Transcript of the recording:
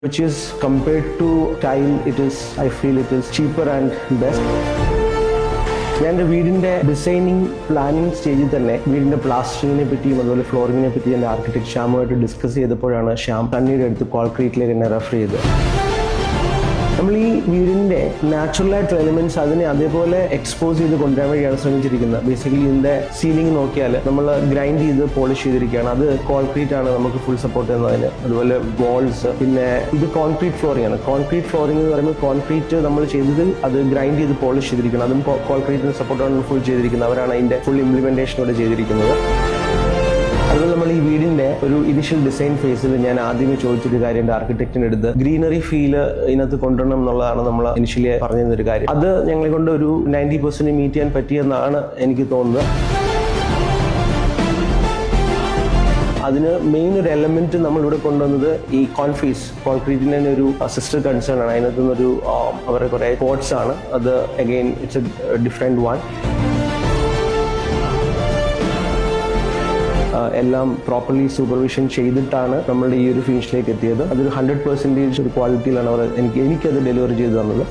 which is compared to tile, I feel it is cheaper and best. ഞാൻ എൻ്റെ വീടിൻ്റെ designing planning സ്റ്റേജിൽ തന്നെ വീടിൻ്റെ പ്ലാസ്റ്ററിങ്ങിനെ പറ്റിയും അതുപോലെ ഫ്ലോറിങ്ങിനെ പറ്റി എൻ്റെ ആർക്കിടെക്ട് ശ്യാമുമായിട്ട് ഡിസ്കസ് ചെയ്തപ്പോഴാണ് ശ്യാം കണ്ണീടെ അടുത്ത് കോൺക്രീറ്റിലേക്ക് എന്നെ റെഫർ ചെയ്തത്. നമ്മൾ ഈ വീടിൻ്റെ നാച്ചുറലായിട്ടുള്ള എലിമെന്റ്സ് അതിനെ അതേപോലെ എക്സ്പോസ് ചെയ്ത് കൊണ്ടുവരാൻ വേണ്ടിയാണ് ശ്രമിച്ചിരിക്കുന്നത്. ബേസിക്കലി ഇതിൻ്റെ സീലിംഗ് നോക്കിയാൽ നമ്മൾ ഗ്രൈൻഡ് ചെയ്ത് പോളിഷ് ചെയ്തിരിക്കുകയാണ്. അത് കോൺക്രീറ്റ് ആണ് നമുക്ക് ഫുൾ സപ്പോർട്ട് ചെയ്യുന്നതിന്. അതുപോലെ വാൾസ്, പിന്നെ ഇത് കോൺക്രീറ്റ് ഫ്ലോറിംഗ് ആണ്. കോൺക്രീറ്റ് ഫ്ലോറിംഗ് എന്ന് പറയുമ്പോൾ കോൺക്രീറ്റ് നമ്മൾ ചെയ്തതിൽ അത് ഗ്രൈൻഡ് ചെയ്ത് പോളിഷ് ചെയ്തിരിക്കണം. അതും കോൺക്രീറ്റിന് സപ്പോർട്ടാണ് ഫുൾ ചെയ്തിരിക്കുന്നത്. അവരാണ് അതിൻ്റെ ഫുൾ ഇംപ്ലിമെന്റേഷനോട് ചെയ്തിരിക്കുന്നത്. അതുപോലെ നമ്മൾ ഈ വീടിന്റെ ഒരു ഇനിഷ്യൽ ഡിസൈൻ ഫേസിൽ ഞാൻ ആദ്യമേ ചോദിച്ചൊരു കാര്യം എൻ്റെ ആർക്കിടെക്റ്റിന്റെ അടുത്ത് ഗ്രീനറി ഫീല് ഇതിനകത്ത് കൊണ്ടുവരണം എന്നുള്ളതാണ് നമ്മൾ ഇനിഷ്യലി പറഞ്ഞിരുന്നൊരു കാര്യം. അത് ഞങ്ങളെ കൊണ്ട് ഒരു 90% മീറ്റ് ചെയ്യാൻ പറ്റിയെന്നാണ് എനിക്ക് തോന്നുന്നത്. അതിന് മെയിൻ ഒരു എലമെന്റ് നമ്മളിവിടെ കൊണ്ടുവന്നത് ഈ കോൺക്രീറ്റിന്റെ ഒരു സിസ്റ്റർ കൺസേൺ ആണ്. അതിനകത്ത് നിന്നൊരു അവരുടെ കുറെ കോട്ട്സ് ആണ്. അത് again it's A different one. എല്ലാം പ്രോപ്പർലി സൂപ്പർവിഷൻ ചെയ്തിട്ടാണ് നമ്മളുടെ ഈ ഒരു ഫിനിഷിലേക്ക് എത്തിയത്. അതൊരു 100% ഒരു ക്വാളിറ്റിയിലാണ് അവർ എനിക്കത് ഡെലിവറി ചെയ്ത് തന്നത്.